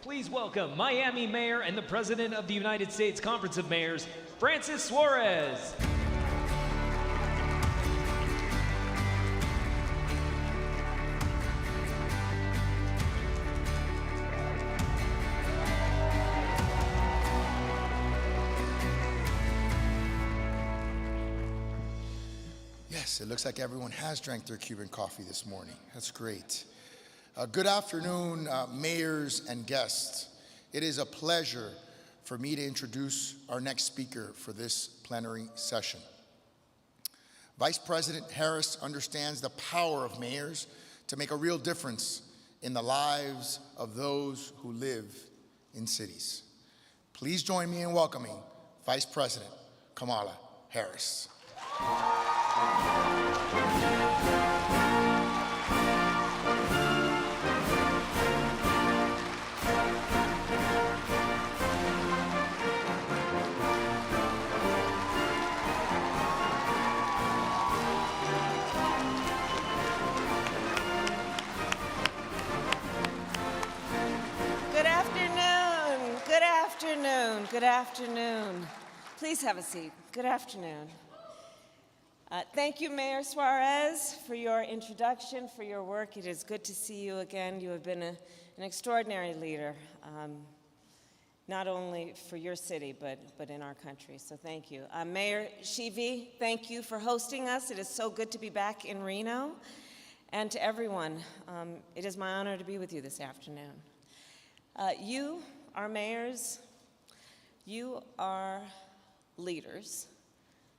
Please welcome Miami Mayor and the President of the United States Conference of Mayors, Francis Suarez. Yes, it looks like everyone has drank their Cuban coffee this morning. That's great. Good afternoon, mayors and guests. It is a pleasure for me to introduce our next speaker for this plenary session. Vice President Harris understands the power of mayors to make a real difference in the lives of those who live in cities. Please join me in welcoming Vice President Kamala Harris. Good afternoon. Please have a seat. Good afternoon. Thank you, Mayor Suarez, for your introduction, for your work. It is good to see you again. You have been an extraordinary leader, not only for your city, but in our country, so thank you. Mayor Shivi, thank you for hosting us. It is so good to be back in Reno. And to everyone, it is my honor to be with you this afternoon. You, our mayors, you are leaders,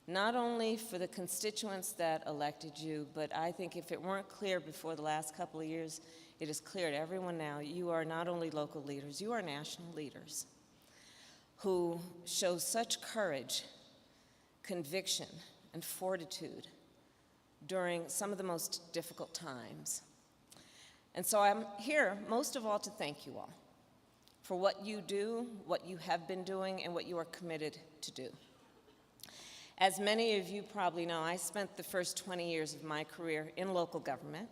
not only for the constituents that elected you, but I think if it weren't clear before the last couple of years, it is clear to everyone now, you are not only local leaders, you are national leaders who show such courage, conviction, and fortitude during some of the most difficult times. And so I'm here most of all to thank you all for what you do, what you have been doing, and what you are committed to do. As many of you probably know, I spent the first 20 years of my career in local government,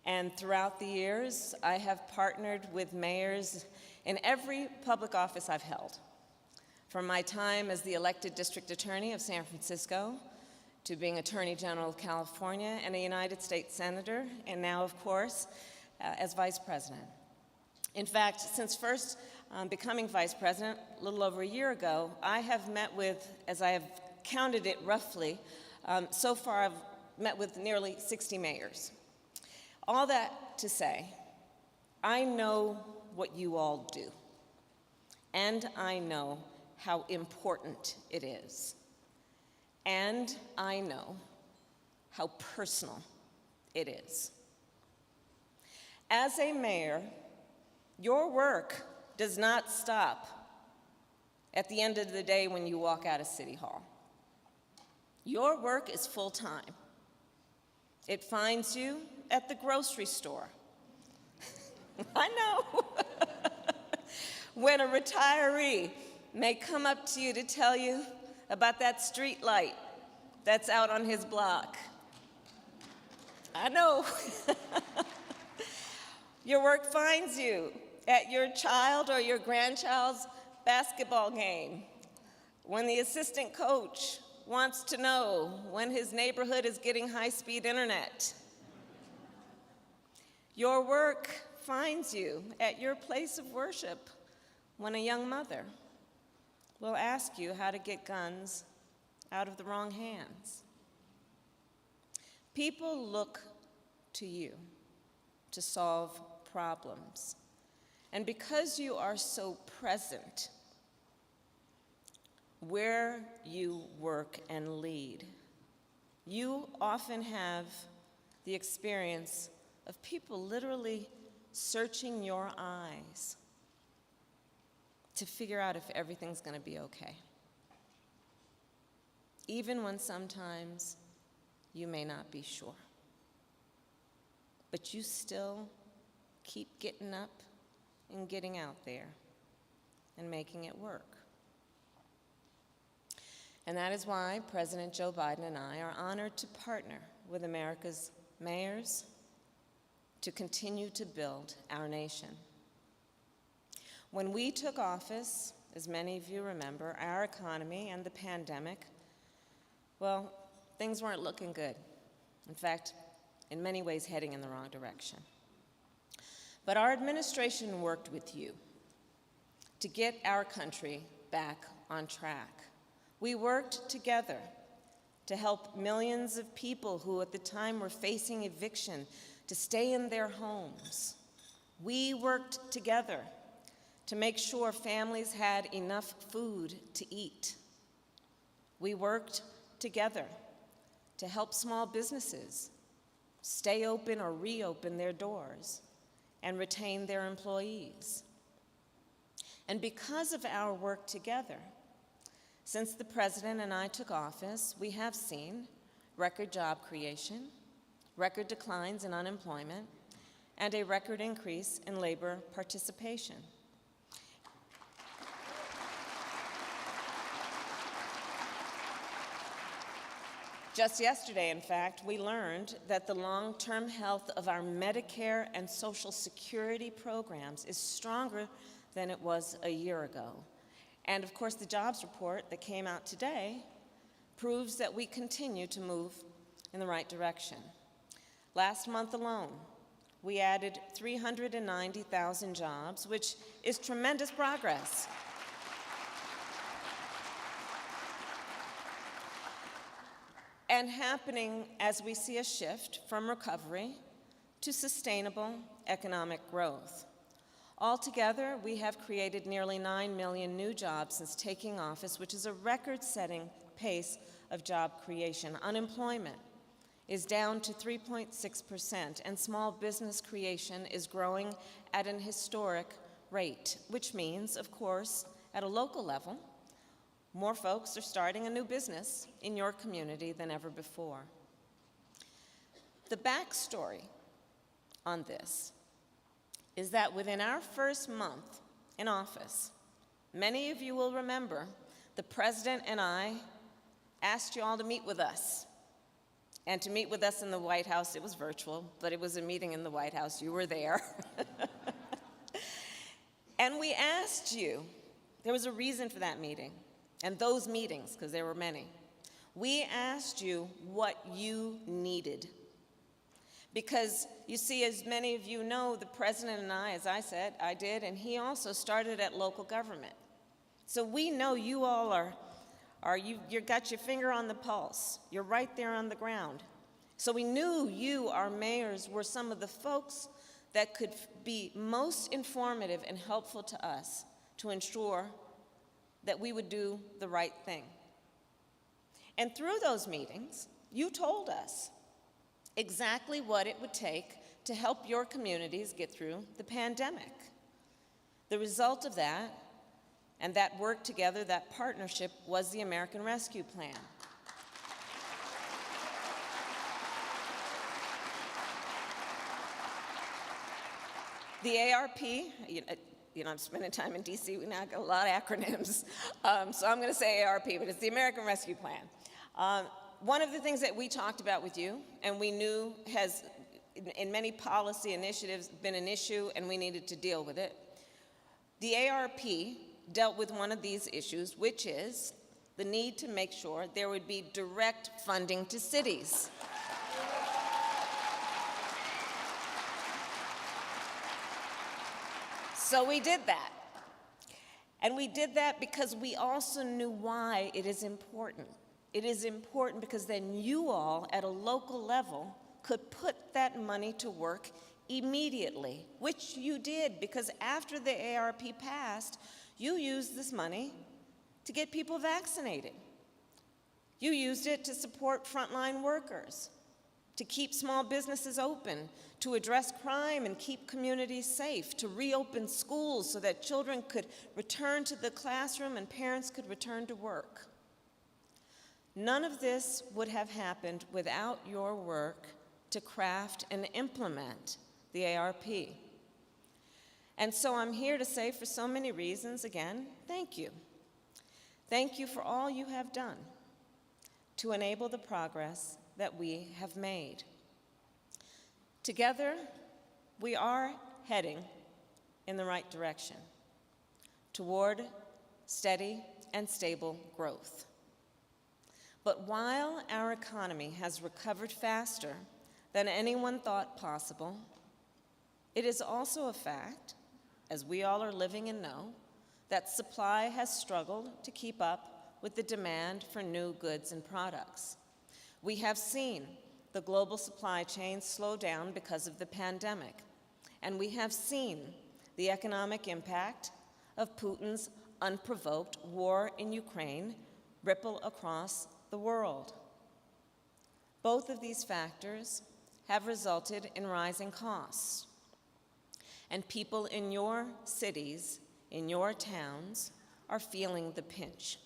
and throughout the years, I have partnered with mayors in every public office I've held, from my time as the elected district attorney of San Francisco, to being Attorney General of California and a United States Senator, and now, of course, as Vice President. In fact, since first becoming Vice President, a little over a year ago, I have met with, as I have counted it roughly, so far I've met with nearly 60 mayors. All that to say, I know what you all do, and I know how important it is, and I know how personal it is. As a mayor, your work does not stop at the end of the day when you walk out of City Hall. Your work is full-time. It finds you at the grocery store. I know. When a retiree may come up to you to tell you about that street light that's out on his block. I know. Your work finds you at your child or your grandchild's basketball game, when the assistant coach wants to know when his neighborhood is getting high-speed internet. Your work finds you at your place of worship when a young mother will ask you how to get guns out of the wrong hands. People look to you to solve problems. And because you are so present where you work and lead, you often have the experience of people literally searching your eyes to figure out if everything's going to be okay, even when sometimes you may not be sure. But you still keep getting up and getting out there and making it work. And that is why President Joe Biden and I are honored to partner with America's mayors to continue to build our nation. When we took office, as many of you remember, our economy and the pandemic, well, things weren't looking good. In fact, in many ways, heading in the wrong direction. But our administration worked with you to get our country back on track. We worked together to help millions of people who at the time were facing eviction to stay in their homes. We worked together to make sure families had enough food to eat. We worked together to help small businesses stay open or reopen their doors and retain their employees. And because of our work together, since the President and I took office, we have seen record job creation, record declines in unemployment, and a record increase in labor participation. Just yesterday, in fact, we learned that the long-term health of our Medicare and Social Security programs is stronger than it was a year ago. And of course, the jobs report that came out today proves that we continue to move in the right direction. Last month alone, we added 390,000 jobs, which is tremendous progress. And happening as we see a shift from recovery to sustainable economic growth. Altogether, we have created nearly 9 million new jobs since taking office, which is a record-setting pace of job creation. Unemployment is down to 3.6%, and small business creation is growing at an historic rate, which means, of course, at a local level, more folks are starting a new business in your community than ever before. The backstory on this is that within our first month in office, many of you will remember the President and I asked you all to meet with us. And to meet with us in the White House, it was virtual, but it was a meeting in the White House. You were there. And we asked you, there was a reason for that meeting, and those meetings, because there were many. We asked you what you needed. Because you see, as many of you know, the President and I, as I said, I did, and he also started at local government. So we know you all you got your finger on the pulse. You're right there on the ground. So we knew you, our mayors, were some of the folks that could be most informative and helpful to us to ensure that we would do the right thing. And through those meetings, you told us exactly what it would take to help your communities get through the pandemic. The result of that, and that work together, that partnership, was the American Rescue Plan. The ARP, I'm spending time in DC, we now got a lot of acronyms, so I'm going to say ARP, but it's the American Rescue Plan. One of the things that we talked about with you, and we knew has, in many policy initiatives, been an issue, and we needed to deal with it. The ARP dealt with one of these issues, which is the need to make sure there would be direct funding to cities. So we did that. And we did that because we also knew why it is important. It is important because then you all, at a local level, could put that money to work immediately, which you did, because after the ARP passed, you used this money to get people vaccinated. You used it to support frontline workers, to keep small businesses open, to address crime and keep communities safe, to reopen schools so that children could return to the classroom and parents could return to work. None of this would have happened without your work to craft and implement the ARP. And so I'm here to say, for so many reasons, again, thank you. Thank you for all you have done to enable the progress that we have made. Together, we are heading in the right direction. toward steady and stable growth. But while our economy has recovered faster than anyone thought possible, it is also a fact, as we all are living and know, that supply has struggled to keep up with the demand for new goods and products. We have seen the global supply chain slow down because of the pandemic, and we have seen the economic impact of Putin's unprovoked war in Ukraine ripple across the world. Both of these factors have resulted in rising costs, and people in your cities, in your towns, are feeling the pinch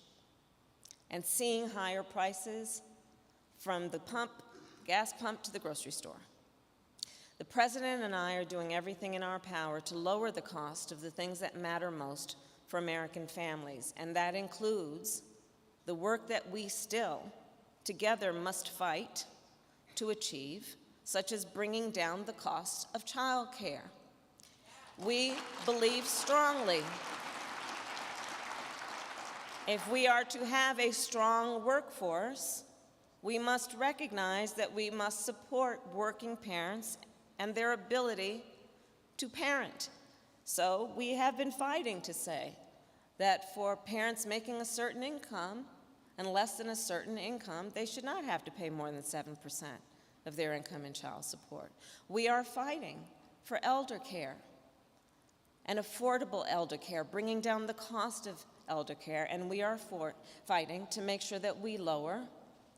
and seeing higher prices from the gas pump to the grocery store. The President and I are doing everything in our power to lower the cost of the things that matter most for American families, and that includes the work that we still, together, must fight to achieve, such as bringing down the cost of child care. We believe strongly if we are to have a strong workforce, we must recognize that we must support working parents and their ability to parent. So we have been fighting to say that for parents making a certain income and less than a certain income, they should not have to pay more than 7% of their income in child support. We are fighting for elder care and affordable elder care, bringing down the cost of elder care, and we are fighting to make sure that we lower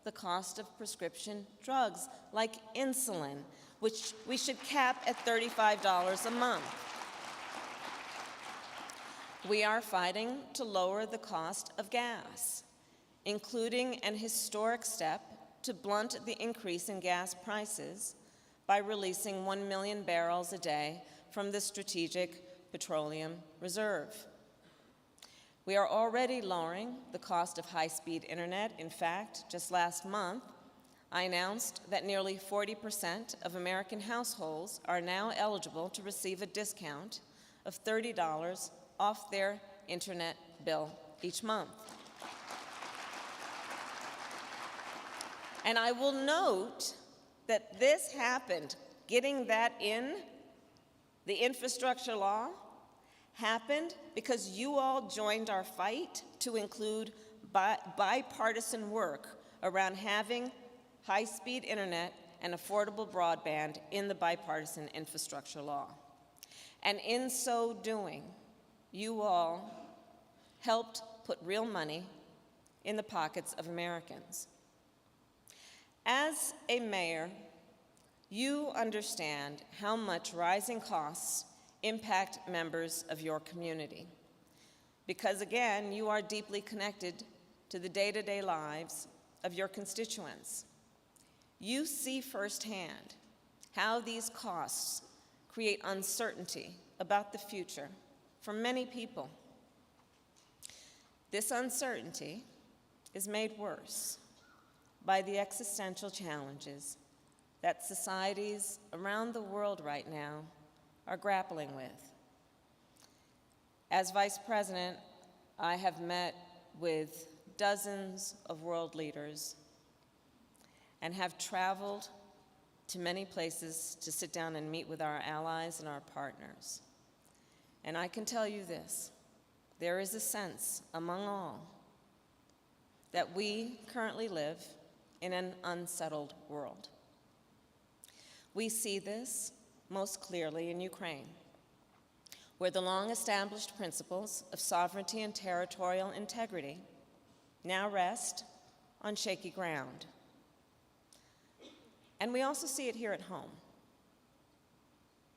the cost of prescription drugs like insulin, which we should cap at $35 a month. We are fighting to lower the cost of gas, including an historic step to blunt the increase in gas prices by releasing 1 million barrels a day from the Strategic Petroleum Reserve. We are already lowering the cost of high-speed internet. In fact, just last month, I announced that nearly 40% of American households are now eligible to receive a discount of $30 off their internet bill each month. And I will note that this happened, getting that in the infrastructure law, happened because you all joined our fight to include bipartisan work around having high-speed internet and affordable broadband in the bipartisan infrastructure law. And in so doing, you all helped put real money in the pockets of Americans. As a mayor, you understand how much rising costs impact members of your community. Because again, you are deeply connected to the day-to-day lives of your constituents. You see firsthand how these costs create uncertainty about the future for many people. This uncertainty is made worse by the existential challenges that societies around the world right now are grappling with. As Vice President, I have met with dozens of world leaders and have traveled to many places to sit down and meet with our allies and our partners. And I can tell you this, there is a sense among all that we currently live in an unsettled world. We see this most clearly in Ukraine, where the long-established principles of sovereignty and territorial integrity now rest on shaky ground. And we also see it here at home.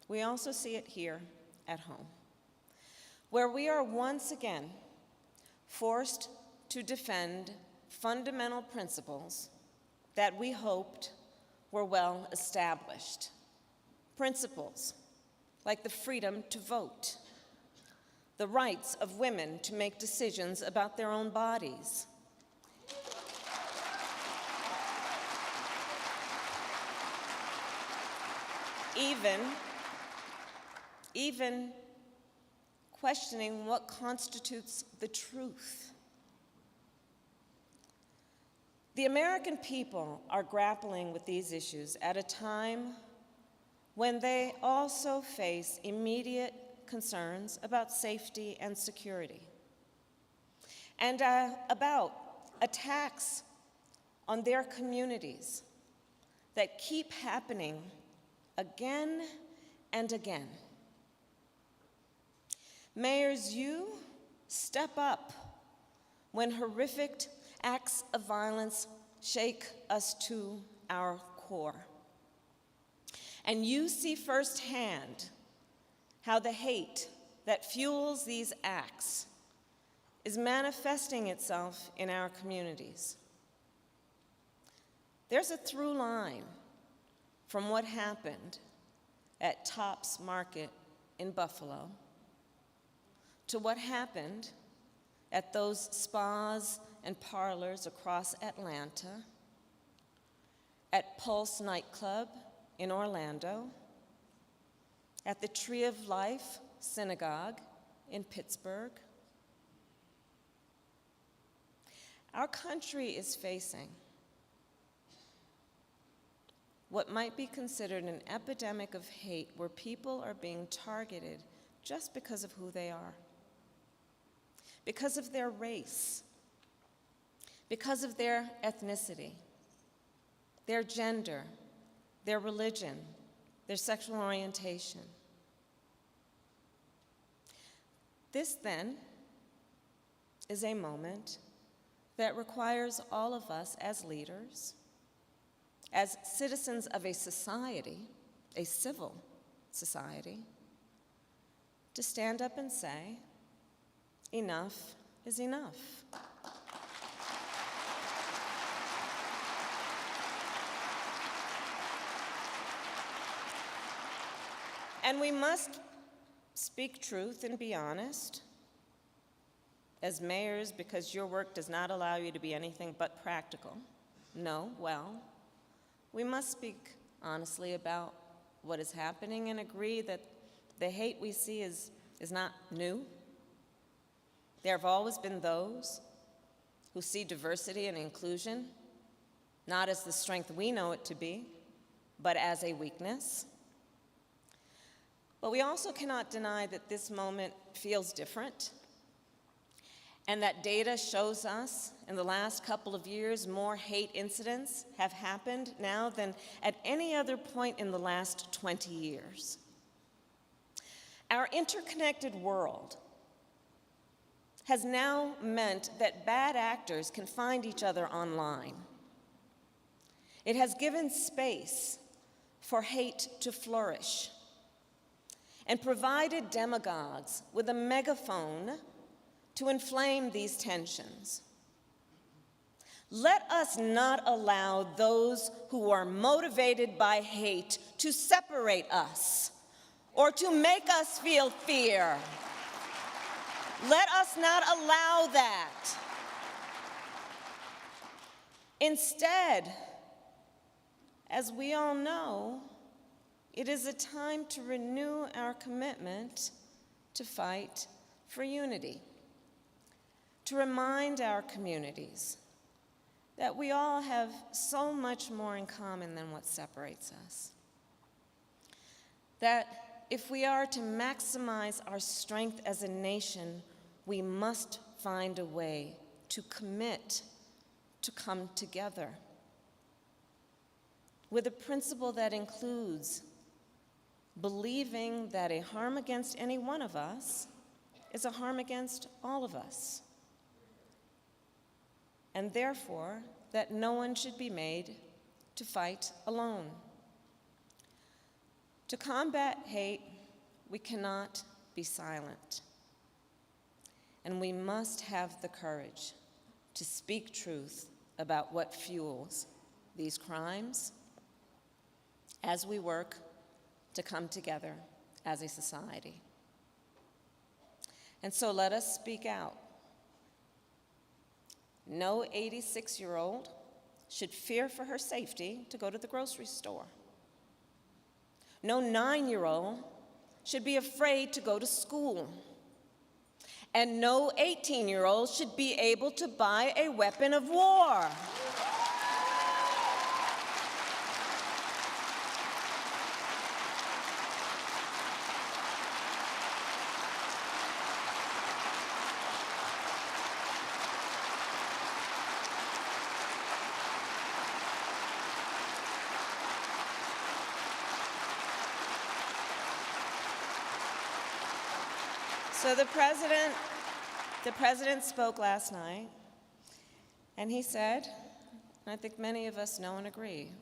We also see it here at home, where we are once again forced to defend fundamental principles that we hoped were well established. Principles like the freedom to vote, the rights of women to make decisions about their own bodies, even questioning what constitutes the truth. The American people are grappling with these issues at a time when they also face immediate concerns about safety and security, and about attacks on their communities that keep happening again and again. Mayors, you step up when horrific acts of violence shake us to our core. And you see firsthand how the hate that fuels these acts is manifesting itself in our communities. There's a through line from what happened at Tops Market in Buffalo to what happened at those spas and parlors across Atlanta, at Pulse nightclub in Orlando, at the Tree of Life Synagogue in Pittsburgh. Our country is facing what might be considered an epidemic of hate, where people are being targeted just because of who they are, because of their race, because of their ethnicity, their gender, their religion, their sexual orientation. This, then, is a moment that requires all of us as leaders, as citizens of a society, a civil society, to stand up and say, enough is enough. And we must speak truth and be honest as mayors, because your work does not allow you to be anything but practical. No, well, we must speak honestly about what is happening and agree that the hate we see is not new. There have always been those who see diversity and inclusion not as the strength we know it to be, but as a weakness. But we also cannot deny that this moment feels different, and that data shows us in the last couple of years more hate incidents have happened now than at any other point in the last 20 years. Our interconnected world has now meant that bad actors can find each other online. It has given space for hate to flourish and provided demagogues with a megaphone to inflame these tensions. Let us not allow those who are motivated by hate to separate us or to make us feel fear. Let us not allow that. Instead, as we all know, it is a time to renew our commitment to fight for unity, to remind our communities that we all have so much more in common than what separates us. That if we are to maximize our strength as a nation, we must find a way to commit to come together with a principle that includes believing that a harm against any one of us is a harm against all of us, and therefore that no one should be made to fight alone. To combat hate, we cannot be silent, and we must have the courage to speak truth about what fuels these crimes as we work to come together as a society. And so let us speak out. No 86-year-old should fear for her safety to go to the grocery store. No 9-year-old should be afraid to go to school. And no 18-year-old should be able to buy a weapon of war. So the president spoke last night, and he said, and I think many of us know and agree,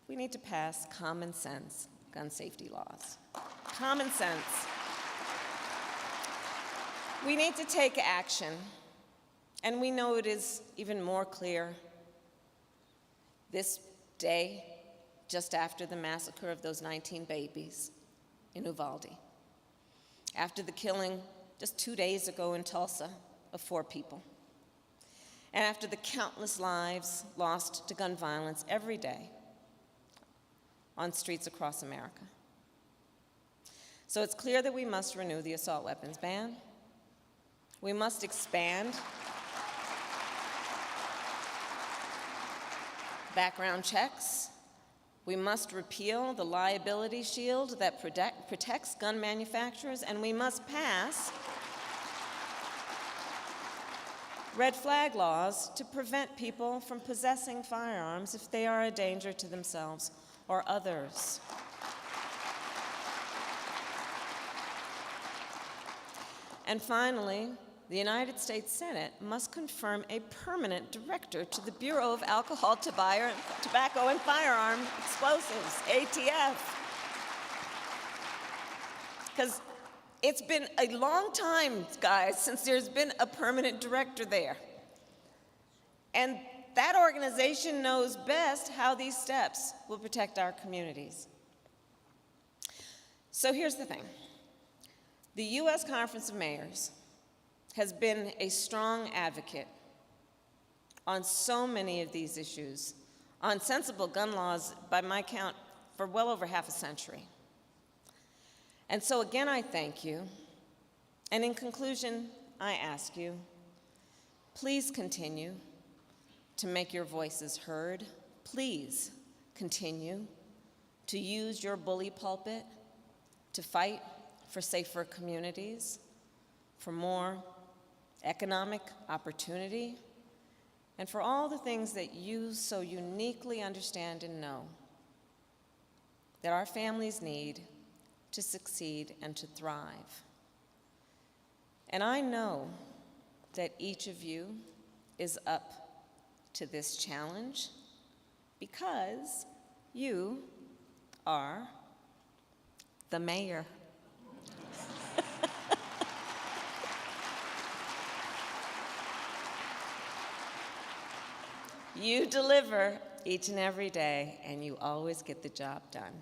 we need to pass common sense gun safety laws. Common sense. We need to take action, and we know it is even more clear this day, just after the massacre of those 19 babies in Uvalde. After the killing just 2 days ago in Tulsa of 4 people, and after the countless lives lost to gun violence every day on streets across America. So it's clear that we must renew the assault weapons ban. We must expand background checks. We must repeal the liability shield that protects gun manufacturers, and we must pass red flag laws to prevent people from possessing firearms if they are a danger to themselves or others. And finally, the United States Senate must confirm a permanent director to the Bureau of Alcohol, Tobacco, and Firearm Explosives, ATF. Because it's been a long time, guys, since there's been a permanent director there. And that organization knows best how these steps will protect our communities. So here's the thing. The U.S. Conference of Mayors has been a strong advocate on so many of these issues, on sensible gun laws, by my count, for well over half a century. And so again, I thank you. And in conclusion, I ask you, please continue to make your voices heard. Please continue to use your bully pulpit to fight for safer communities, for more economic opportunity, and for all the things that you so uniquely understand and know that our families need to succeed and to thrive. And I know that each of you is up to this challenge because you are the mayor. You deliver each and every day, and you always get the job done.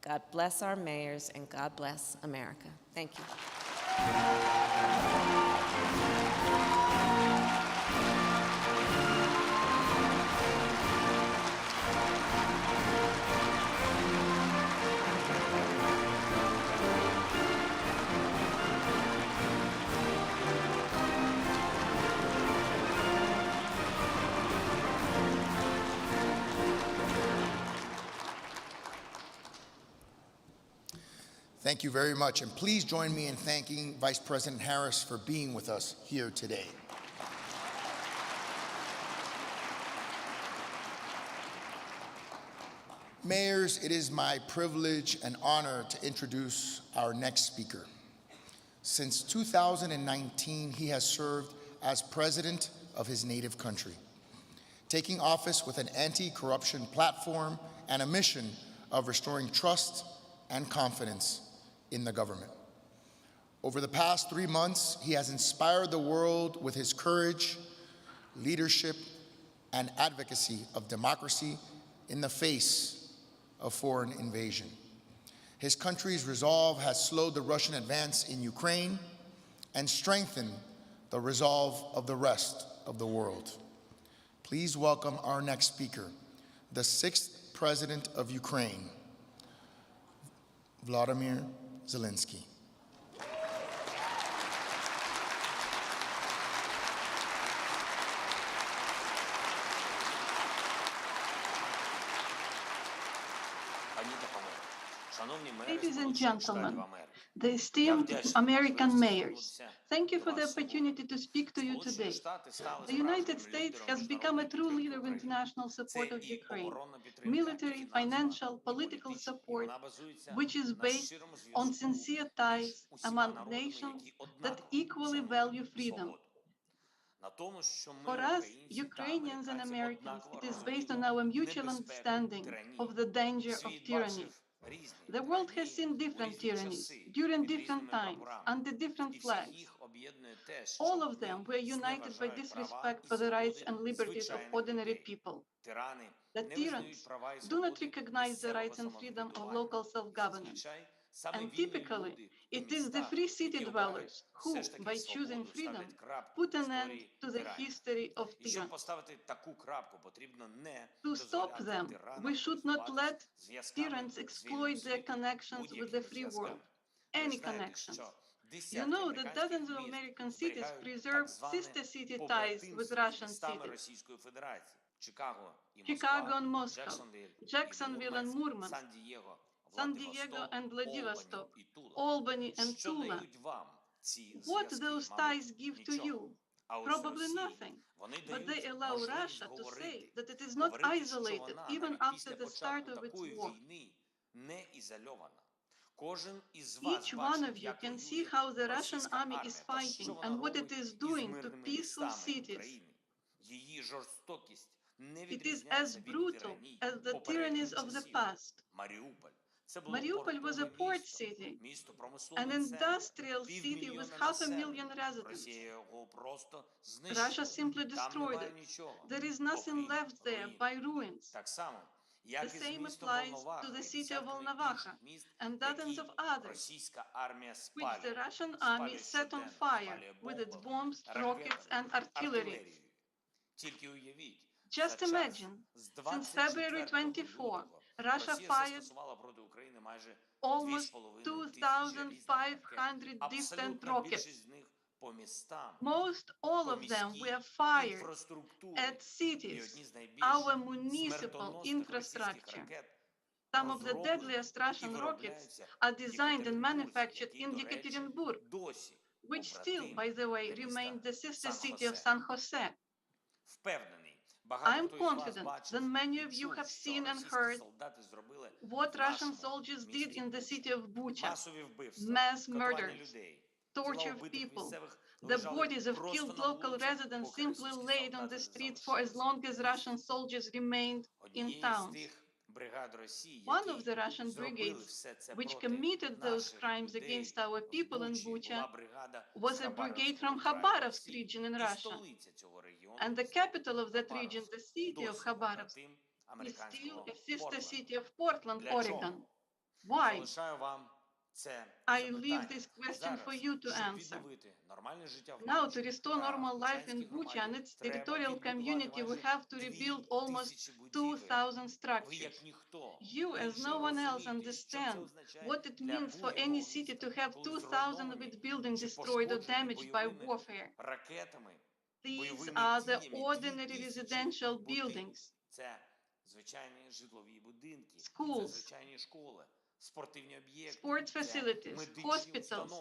God bless our mayors, and God bless America. Thank you. Thank you very much, and please join me in thanking Vice President Harris for being with us here today. Mayors, it is my privilege and honor to introduce our next speaker. Since 2019, he has served as president of his native country, taking office with an anti-corruption platform and a mission of restoring trust and confidence in the government. Over the past 3 months, he has inspired the world with his courage, leadership, and advocacy of democracy in the face of foreign invasion. His country's resolve has slowed the Russian advance in Ukraine and strengthened the resolve of the rest of the world. Please welcome our next speaker, the 6th President of Ukraine, Vladimir Zelinski. Ladies and gentlemen, the esteemed American mayors, thank you for the opportunity to speak to you today. The United States has become a true leader of international support of Ukraine, military, financial, political support, which is based on sincere ties among nations that equally value freedom. For us, Ukrainians and Americans, it is based on our mutual understanding of the danger of tyranny. The world has seen different tyrannies during different times, under different flags. All of them were united by disrespect for the rights and liberties of ordinary people. The tyrants do not recognize the rights and freedom of local self-governance. And typically, it is the free city dwellers who, by choosing freedom, put an end to the history of tyrants. To stop them, we should not let tyrants exploit their connections with the free world, any connections. You know that dozens of American cities preserve sister city ties with Russian cities. Chicago and Moscow, Jacksonville and Murmansk, San Diego and Vladivostok, Albany and Tula. What those ties give to you? Probably nothing. But they allow Russia to say that it is not isolated even after the start of its war. Each one of you can see how the Russian army is fighting and what it is doing to peaceful cities. It is as brutal as the tyrannies of the past. Mariupol was a port city, an industrial city with 500,000 residents. Russia simply destroyed it. There is nothing left there by ruins. The same applies to the city of Volnovakha and dozens of others, which the Russian army set on fire with its bombs, rockets, and artillery. Just imagine, since February 24, Russia fired almost 2,500 different rockets. Most all of them were fired at cities, our municipal infrastructure. Some of the deadliest Russian rockets are designed and manufactured in Yekaterinburg, which still, by the way, remains the sister city of San Jose. I am confident that many of you have seen and heard what Russian soldiers did in the city of Bucha. Mass murders, torture of people. The bodies of killed local residents simply laid on the streets for as long as Russian soldiers remained in towns. One of the Russian brigades, which committed those crimes against our people in Bucha, was a brigade from Khabarovsk region in Russia. And the capital of that region, the city of Khabarovsk, is still a sister city of Portland, Oregon. Why? I leave this question for you to answer. Now, to restore normal life in Bucha and its territorial community, we have to rebuild almost 2,000 structures. You, as no one else, understand what it means for any city to have 2,000 of its buildings destroyed or damaged by warfare. These are the ordinary residential buildings, schools, sports facilities, hospitals.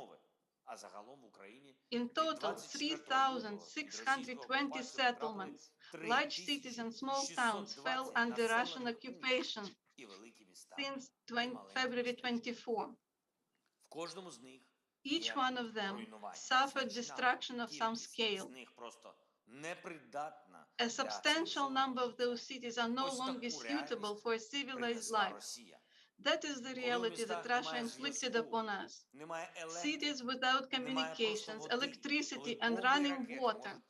In total, 3,620 settlements, large cities and small towns fell under Russian occupation since February 24. Each one of them suffered destruction of some scale. A substantial number of those cities are no longer suitable for a civilized life. That is the reality that Russia inflicted upon us. Cities without communications, electricity, and running water.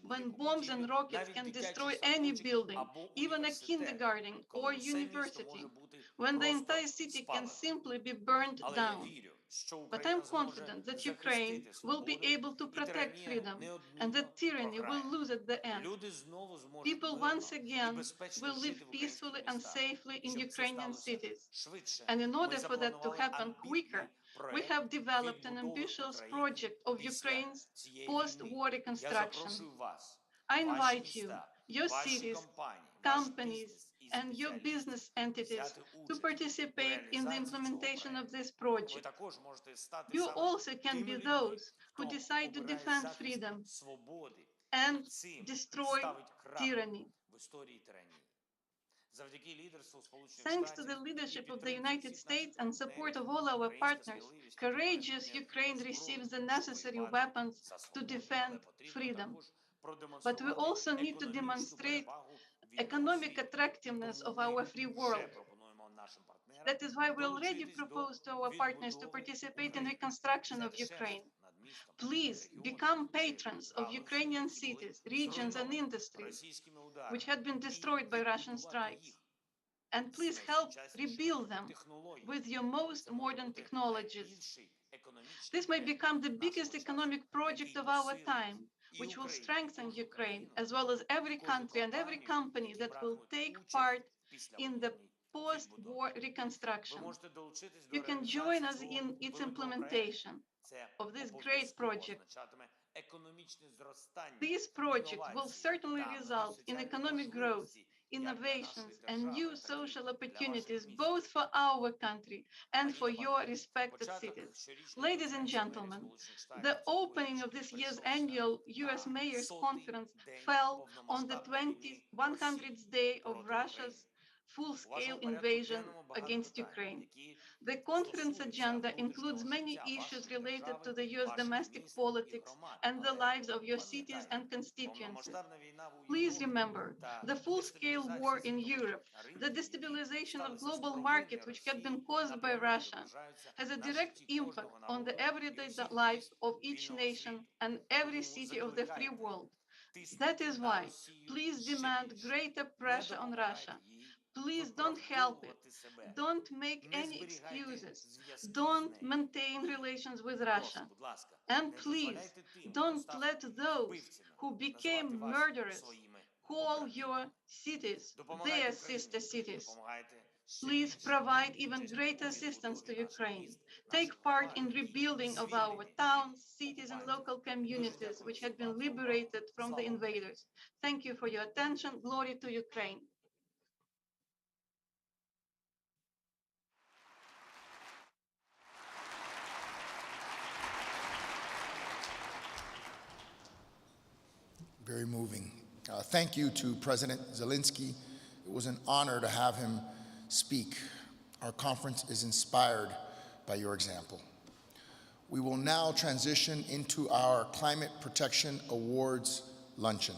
When bombs and rockets can destroy any building, even a kindergarten or university, when the entire city can simply be burned down. But I'm confident that Ukraine will be able to protect freedom and that tyranny will lose at the end. People once again will live peacefully and safely in Ukrainian cities. And in order for that to happen quicker, we have developed an ambitious project of Ukraine's post-war reconstruction. I invite you, your cities, companies, and your business entities to participate in the implementation of this project. You also can be those who decide to defend freedom and destroy tyranny. Thanks to the leadership of the United States and support of all our partners, courageous Ukraine receives the necessary weapons to defend freedom. But we also need to demonstrate economic attractiveness of our free world. That is why we already proposed to our partners to participate in reconstruction of Ukraine. Please become patrons of Ukrainian cities, regions, and industries which had been destroyed by Russian strikes. And please help rebuild them with your most modern technologies. This may become the biggest economic project of our time, which will strengthen Ukraine, as well as every country and every company that will take part in the post-war reconstruction. You can join us in its implementation of this great project. This project will certainly result in economic growth, innovations, and new social opportunities, both for our country and for your respected cities. Ladies and gentlemen, the opening of this year's annual US Mayors Conference fell on the 100th day of Russia's full-scale invasion against Ukraine. The conference agenda includes many issues related to the US domestic politics and the lives of your cities and constituencies. Please remember, the full-scale war in Europe, the destabilization of global markets which had been caused by Russia, has a direct impact on the everyday life of each nation and every city of the free world. That is why, please demand greater pressure on Russia. Please don't help it. Don't make any excuses. Don't maintain relations with Russia. And please, don't let those who became murderers call your cities their sister cities. Please provide even greater assistance to Ukraine. Take part in rebuilding of our towns, cities, and local communities which had been liberated from the invaders. Thank you for your attention. Glory to Ukraine. Very moving. Thank you to President Zelinski. It was an honor to have him speak. Our conference is inspired by your example. We will now transition into our Climate Protection Awards luncheon.